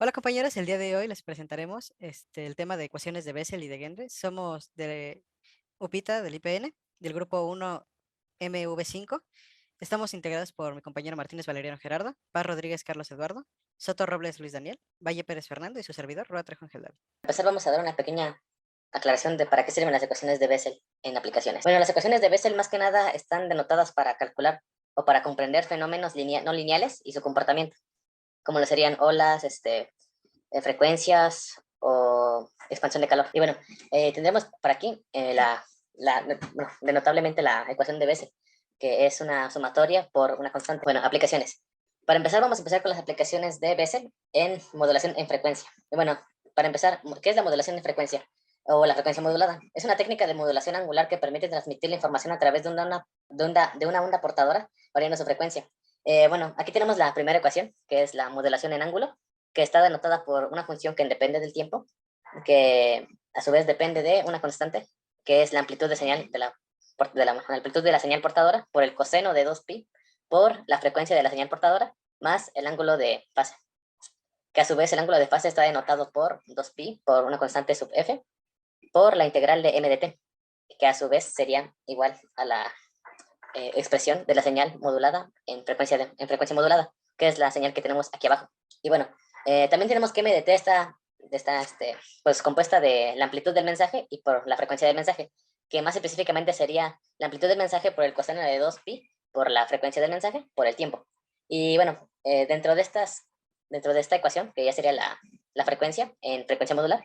Hola compañeros, el día de hoy les presentaremos el tema de ecuaciones de Bessel y de Gendre. Somos de UPITA, del IPN, del grupo 1 MV5. Estamos integrados por mi compañero Martínez Valeriano Gerardo, Paz Rodríguez Carlos Eduardo, Soto Robles Luis Daniel, Valle Pérez Fernando y su servidor, Roa Trejo Ángel David. Empezar vamos a dar una pequeña aclaración de para qué sirven las ecuaciones de Bessel en aplicaciones. Bueno, las ecuaciones de Bessel más que nada están denotadas para calcular o para comprender fenómenos no lineales y su comportamiento, como lo serían olas, frecuencias o expansión de calor. Y bueno, tendremos por aquí bueno, denotablemente la ecuación de Bessel, que es una sumatoria por una constante. Bueno, aplicaciones. Para empezar, vamos a empezar con las aplicaciones de Bessel en modulación en frecuencia. Y bueno, para empezar, ¿qué es la modulación en frecuencia? O la frecuencia modulada. Es una técnica de modulación angular que permite transmitir la información a través de una onda portadora, variando su frecuencia. Bueno, aquí tenemos la primera ecuación, que es la modulación en ángulo, que está denotada por una función que depende del tiempo, que a su vez depende de una constante, que es la amplitud de señal de la amplitud de la señal portadora por el coseno de 2pi por la frecuencia de la señal portadora más el ángulo de fase, que a su vez el ángulo de fase está denotado por 2pi por una constante sub f por la integral de m de t, que a su vez sería igual a la expresión de la señal modulada en frecuencia modulada, que es la señal que tenemos aquí abajo. Y bueno, también tenemos que m de t está pues compuesta de la amplitud del mensaje y por la frecuencia del mensaje, que más específicamente sería la amplitud del mensaje por el coseno de 2pi por la frecuencia del mensaje por el tiempo. Y bueno, dentro de esta ecuación, que ya sería la frecuencia en frecuencia modular,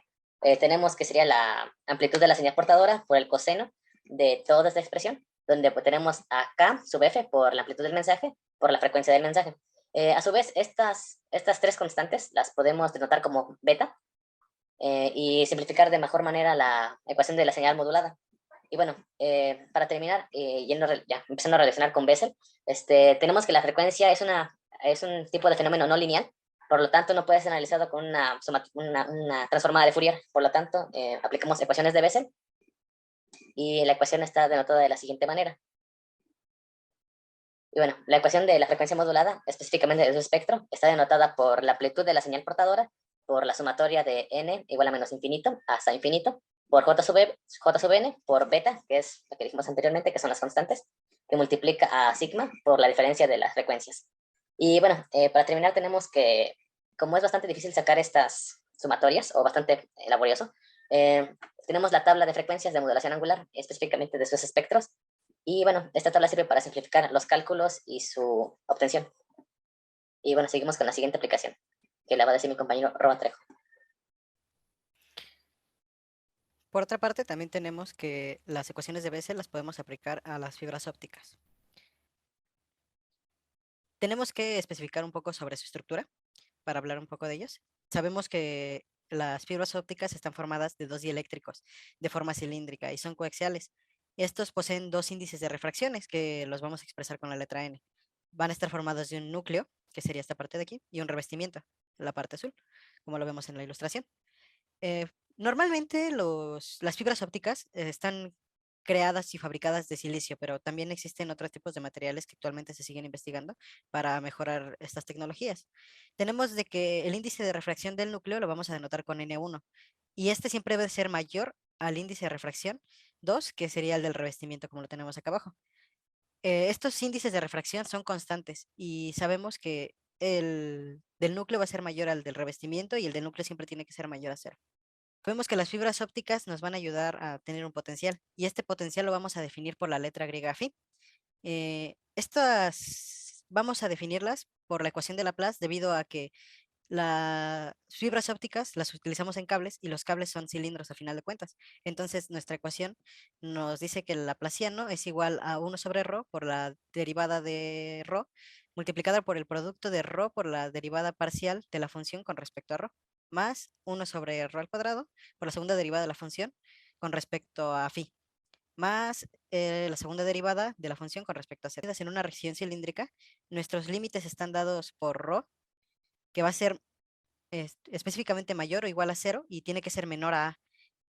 tenemos que sería la amplitud de la señal portadora por el coseno de toda esta expresión, donde pues, tenemos a k sub f por la amplitud del mensaje, por la frecuencia del mensaje. A su vez, estas tres constantes las podemos denotar como beta y simplificar de mejor manera la ecuación de la señal modulada. Y bueno, para terminar, empezando a relacionar con Bessel, tenemos que la frecuencia es un tipo de fenómeno no lineal, por lo tanto no puede ser analizado con una transformada de Fourier. Por lo tanto, aplicamos ecuaciones de Bessel y la ecuación está denotada de la siguiente manera. Y bueno, la ecuación de la frecuencia modulada, específicamente de su espectro, está denotada por la amplitud de la señal portadora, por la sumatoria de n igual a menos infinito hasta infinito, por j sub n, por beta, que es lo que dijimos anteriormente, que son las constantes, que multiplica a sigma por la diferencia de las frecuencias. Y bueno, para terminar tenemos que, como es bastante difícil sacar estas sumatorias, o bastante laborioso, eh, tenemos la tabla de frecuencias de modulación angular, específicamente de sus espectros, y bueno, esta tabla sirve para simplificar los cálculos y su obtención. Y bueno, seguimos con la siguiente aplicación, que la va a decir mi compañero Roban Trejo. Por otra parte, también tenemos que las ecuaciones de Bessel las podemos aplicar a las fibras ópticas. Tenemos que especificar un poco sobre su estructura para hablar un poco de ellos. Sabemos que las fibras ópticas están formadas de dos dieléctricos de forma cilíndrica y son coaxiales. Estos poseen dos índices de refracciones que los vamos a expresar con la letra N. Van a estar formados de un núcleo, que sería esta parte de aquí, y un revestimiento, la parte azul, como lo vemos en la ilustración. Eh, Normalmente las fibras ópticas están creadas y fabricadas de silicio, pero también existen otros tipos de materiales que actualmente se siguen investigando para mejorar estas tecnologías. Tenemos de que el índice de refracción del núcleo lo vamos a denotar con N1 y este siempre debe ser mayor al índice de refracción 2, que sería el del revestimiento como lo tenemos acá abajo. Estos índices de refracción son constantes y sabemos que el del núcleo va a ser mayor al del revestimiento y el del núcleo siempre tiene que ser mayor a cero. Vemos que las fibras ópticas nos van a ayudar a tener un potencial y este potencial lo vamos a definir por la letra griega phi. Estas vamos a definirlas por la ecuación de Laplace debido a que las fibras ópticas las utilizamos en cables y los cables son cilindros a final de cuentas. Entonces nuestra ecuación nos dice que el laplaciano es igual a 1 sobre ρ por la derivada de ρ multiplicada por el producto de ρ por la derivada parcial de la función con respecto a ρ más 1 sobre ρ al cuadrado por la segunda derivada de la función con respecto a phi más la segunda derivada de la función con respecto a z. En una región cilíndrica, nuestros límites están dados por ρ, que va a ser específicamente mayor o igual a cero y tiene que ser menor a.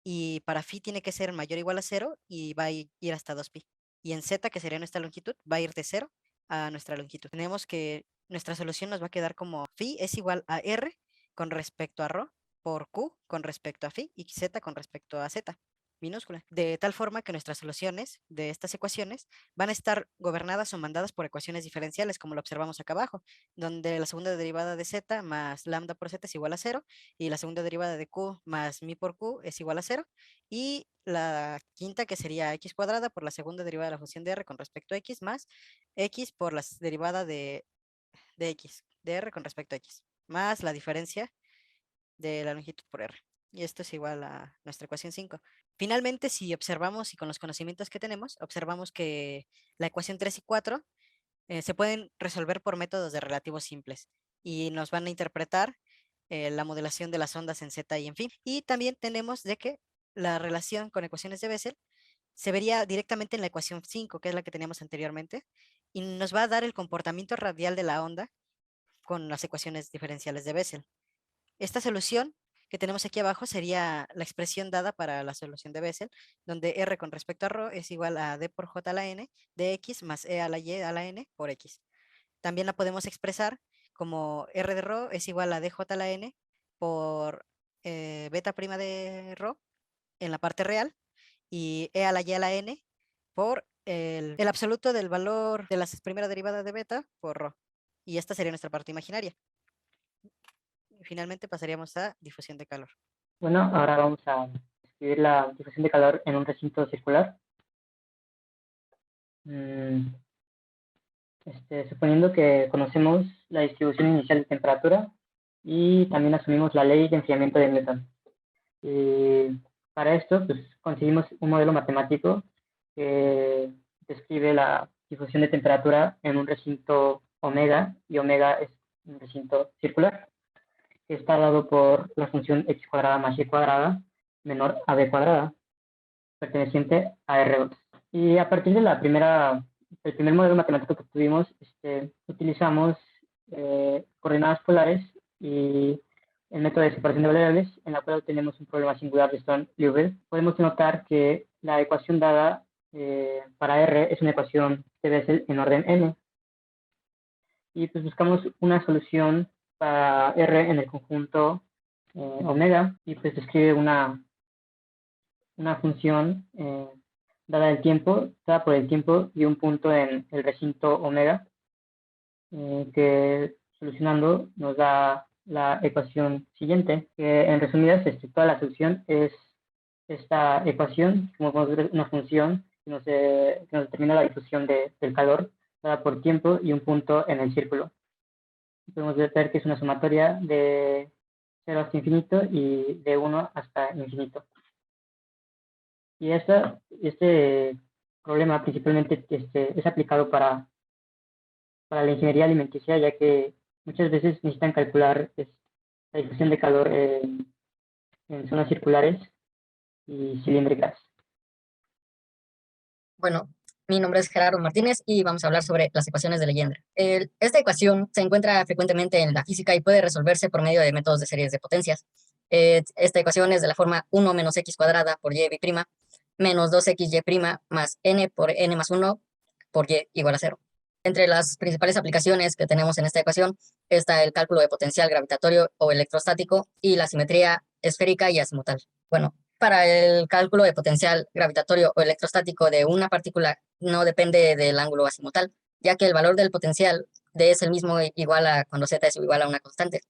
Y para phi tiene que ser mayor o igual a cero y va a ir hasta 2pi. Y en z, que sería nuestra longitud, va a ir de cero a nuestra longitud. Tenemos que nuestra solución nos va a quedar como phi es igual a r con respecto a ρ por q con respecto a phi y z con respecto a z minúscula, de tal forma que nuestras soluciones de estas ecuaciones van a estar gobernadas o mandadas por ecuaciones diferenciales, como lo observamos acá abajo, donde la segunda derivada de z más lambda por z es igual a 0, y la segunda derivada de q más mi por q es igual a 0, y la quinta, que sería x cuadrada por la segunda derivada de la función de r con respecto a x, más x por la derivada de x, de r con respecto a x, más la diferencia de la longitud por r. Y esto es igual a nuestra ecuación 5. Finalmente, si observamos y con los conocimientos que tenemos, observamos que la ecuación 3 y 4 se pueden resolver por métodos de relativos simples y nos van a interpretar la modelación de las ondas en z y en phi. Y también tenemos de que la relación con ecuaciones de Bessel se vería directamente en la ecuación 5, que es la que teníamos anteriormente, y nos va a dar el comportamiento radial de la onda con las ecuaciones diferenciales de Bessel. Esta solución que tenemos aquí abajo sería la expresión dada para la solución de Bessel, donde r con respecto a ρ es igual a d por j a la n de x más e a la y a la n por x. También la podemos expresar como r de ρ es igual a dj a la n por beta prima de ρ en la parte real, y e a la y a la n por el absoluto del valor de la primera derivada de beta por ρ. Y esta sería nuestra parte imaginaria. Finalmente pasaríamos a difusión de calor. Bueno, ahora vamos a escribir la difusión de calor en un recinto circular. Suponiendo que conocemos la distribución inicial de temperatura y también asumimos la ley de enfriamiento de Newton. Y para esto, pues, conseguimos un modelo matemático que describe la difusión de temperatura en un recinto omega, y omega es un recinto circular, que está dado por la función x cuadrada más y cuadrada menor a b cuadrada, perteneciente a R2. Y a partir de el primer modelo matemático que tuvimos, utilizamos coordenadas polares y el método de separación de variables, en la cual obtenemos un problema singular de Stern-Liouville. Podemos notar que la ecuación dada para R es una ecuación de Bessel en orden n. Y pues buscamos una solución para R en el conjunto omega, y pues describe una función dada por el tiempo y un punto en el recinto omega, que solucionando nos da la ecuación siguiente, que en resumidas, toda la solución es esta ecuación, como podemos ver, una función que nos determina la difusión del calor dada por tiempo y un punto en el círculo. Podemos ver que es una sumatoria de 0 hasta infinito y de 1 hasta infinito. Y este problema principalmente es aplicado para la ingeniería alimenticia, ya que muchas veces necesitan calcular la difusión de calor en zonas circulares y cilíndricas. Bueno, mi nombre es Gerardo Martínez y vamos a hablar sobre las ecuaciones de Legendre. Esta ecuación se encuentra frecuentemente en la física y puede resolverse por medio de métodos de series de potencias. Esta ecuación es de la forma 1 menos x cuadrada por y prima menos 2xy' más n por n más 1 por y igual a 0. Entre las principales aplicaciones que tenemos en esta ecuación está el cálculo de potencial gravitatorio o electrostático y la simetría esférica y azimutal. Bueno, para el cálculo de potencial gravitatorio o electrostático de una partícula no depende del ángulo azimutal, ya que el valor del potencial es el mismo igual a cuando z es igual a una constante.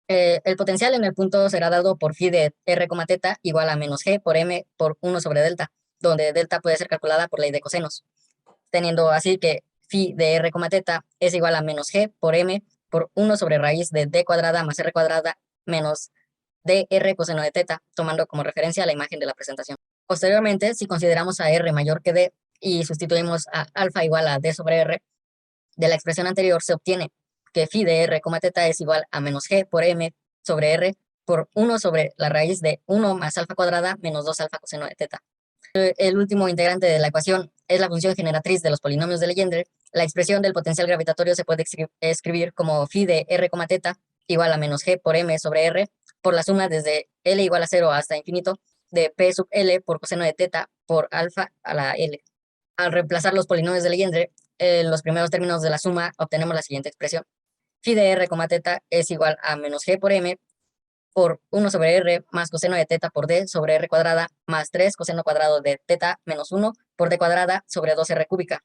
El potencial en el punto será dado por phi de r, θ igual a menos g por m por 1 sobre delta, donde delta puede ser calculada por ley de cosenos, teniendo así que phi de r, θ es igual a menos g por m por 1 sobre raíz de d cuadrada más r cuadrada menos dr coseno de θ, tomando como referencia la imagen de la presentación. Posteriormente, si consideramos a r mayor que d y sustituimos a alfa igual a d sobre r, de la expresión anterior se obtiene que phi de r, θ es igual a menos g por m sobre r por 1 sobre la raíz de 1 más alfa cuadrada menos 2 alfa coseno de θ. El último integrante de la ecuación es la función generatriz de los polinomios de Legendre. La expresión del potencial gravitatorio se puede escribir como phi de r, θ igual a menos g por m sobre r por la suma desde L igual a 0 hasta infinito de P sub L por coseno de θ por alfa a la L. Al reemplazar los polinomios de Legendre en los primeros términos de la suma, obtenemos la siguiente expresión. phi de r, teta es igual a menos g por m por 1 sobre r más coseno de teta por d sobre r cuadrada más 3 coseno cuadrado de teta menos 1 por d cuadrada sobre 2r cúbica,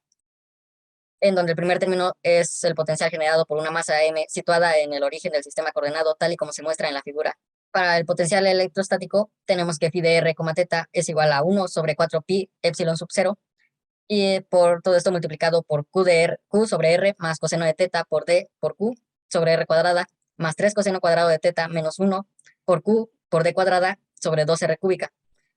en donde el primer término es el potencial generado por una masa m situada en el origen del sistema coordenado, tal y como se muestra en la figura. Para el potencial electrostático, tenemos que phi de r, teta es igual a 1 sobre 4 pi epsilon sub 0, y por todo esto multiplicado por q sobre r más coseno de teta por d por q sobre r cuadrada más 3 coseno cuadrado de teta menos 1 por q por d cuadrada sobre 2r cúbica,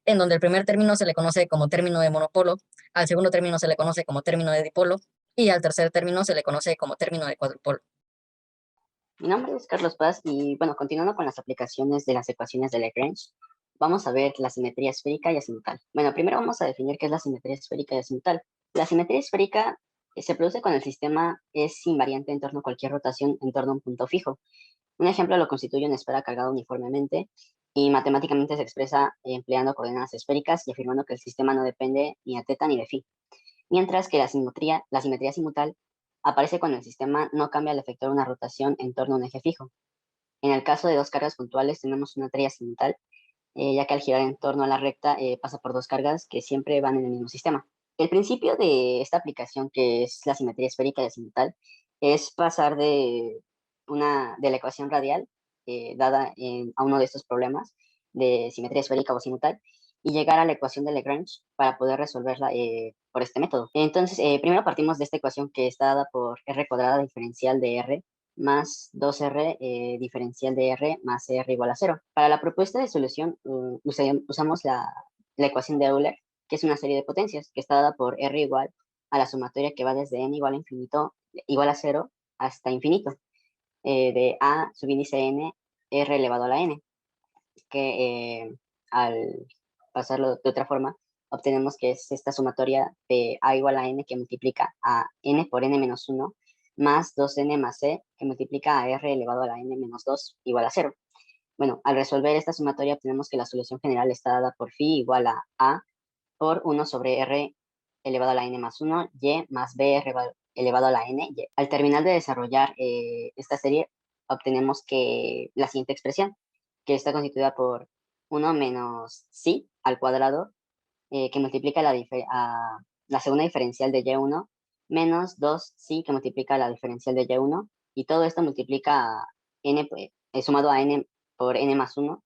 en donde el primer término se le conoce como término de monopolo, al segundo término se le conoce como término de dipolo y al tercer término se le conoce como término de cuadrupolo. Mi nombre es Carlos Paz y bueno, continuando con las aplicaciones de las ecuaciones de Lagrange, vamos a ver la simetría esférica y azimutal. Bueno, primero vamos a definir qué es la simetría esférica y azimutal. La simetría esférica se produce cuando el sistema es invariante en torno a cualquier rotación en torno a un punto fijo. Un ejemplo lo constituye una esfera cargada uniformemente y matemáticamente se expresa empleando coordenadas esféricas y afirmando que el sistema no depende ni de teta ni de phi. Mientras que la simetría azimutal aparece cuando el sistema no cambia al efectuar una rotación en torno a un eje fijo. En el caso de dos cargas puntuales tenemos una trilla azimutal, ya que al girar en torno a la recta pasa por dos cargas que siempre van en el mismo sistema. El principio de esta aplicación, que es la simetría esférica y azimutal, es pasar de la ecuación radial dada a uno de estos problemas de simetría esférica o azimutal y llegar a la ecuación de Lagrange para poder resolverla por este método. Entonces, primero partimos de esta ecuación que está dada por r cuadrada diferencial de r más 2r diferencial de r más r igual a 0. Para la propuesta de solución usamos la ecuación de Euler, que es una serie de potencias que está dada por r igual a la sumatoria que va desde n igual a infinito, igual a 0 hasta infinito, de a subíndice n, r elevado a la n, que al pasarlo de otra forma, obtenemos que es esta sumatoria de a igual a n que multiplica a n por n menos 1 más 2n más c que multiplica a r elevado a la n menos 2 igual a 0. Bueno, al resolver esta sumatoria obtenemos que la solución general está dada por phi igual a por 1 sobre r elevado a la n más 1, y más b elevado a la n, y. Al terminar de desarrollar esta serie, obtenemos que la siguiente expresión, que está constituida por 1 menos psi al cuadrado, que multiplica la segunda diferencial de y1, menos 2 psi que multiplica la diferencial de y1, y todo esto multiplica a n, sumado a n por n más 1,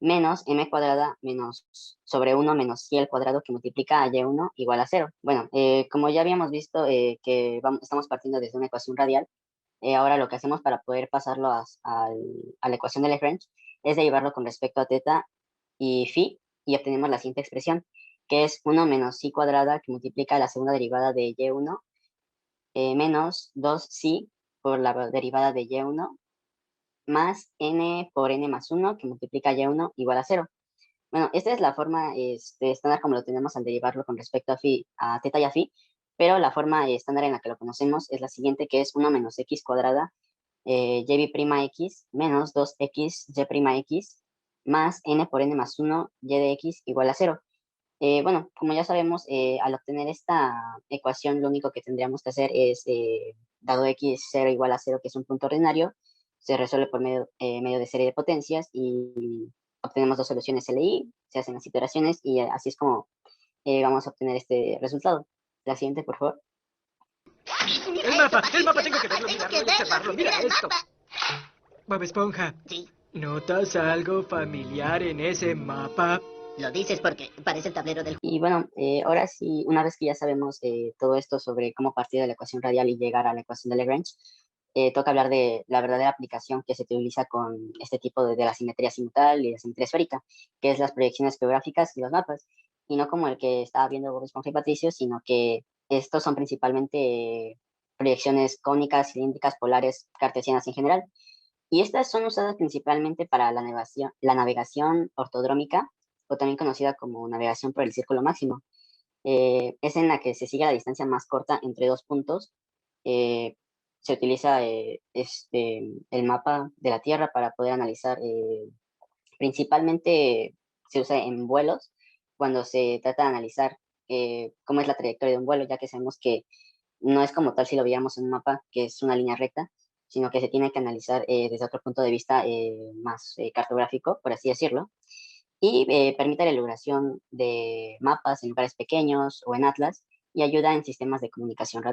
menos m cuadrada menos sobre 1 menos psi al cuadrado que multiplica a y1 igual a 0. Bueno, como ya habíamos visto que estamos partiendo desde una ecuación radial, ahora lo que hacemos para poder pasarlo a la ecuación de Lagrange es derivarlo con respecto a teta y phi y obtenemos la siguiente expresión, que es 1 menos psi cuadrada que multiplica la segunda derivada de y1 menos 2 psi por la derivada de y1 más n por n más 1 que multiplica y1 igual a 0. Bueno, esta es la forma estándar como lo tenemos al derivarlo con respecto a teta y a phi, pero la forma estándar en la que lo conocemos es la siguiente, que es 1 menos x cuadrada y' x menos 2x y' x más n por n más 1 y de x igual a 0. Bueno, como ya sabemos, al obtener esta ecuación, lo único que tendríamos que hacer es, dado x 0 igual a 0, que es un punto ordinario, se resuelve por medio de serie de potencias y obtenemos dos soluciones LI, se hacen las iteraciones y así es como vamos a obtener este resultado. La siguiente, por favor. El mapa, tengo que verlo, mirarlo y observarlo. Mira esto. Bob Esponja. Sí, ¿Notas algo familiar en ese mapa? lo dices porque parece el tablero del... Y bueno, ahora sí, una vez que ya sabemos todo esto sobre cómo partir de la ecuación radial y llegar a la ecuación de Lagrange, toca hablar de la verdadera aplicación que se utiliza con este tipo de la simetría azimutal y la simetría esférica, que es las proyecciones geográficas y los mapas, y no como el que estaba viendo Bob Esponja y Patricio, sino que estos son principalmente proyecciones cónicas, cilíndricas, polares, cartesianas en general, y estas son usadas principalmente para la navegación ortodrómica, o también conocida como navegación por el círculo máximo. Es en la que se sigue la distancia más corta entre dos puntos. Se utiliza el mapa de la Tierra para poder analizar, principalmente se usa en vuelos, cuando se trata de analizar cómo es la trayectoria de un vuelo, ya que sabemos que no es como tal si lo viéramos en un mapa, que es una línea recta, sino que se tiene que analizar desde otro punto de vista más cartográfico, por así decirlo, y permite la elaboración de mapas en lugares pequeños o en atlas y ayuda en sistemas de comunicación radial.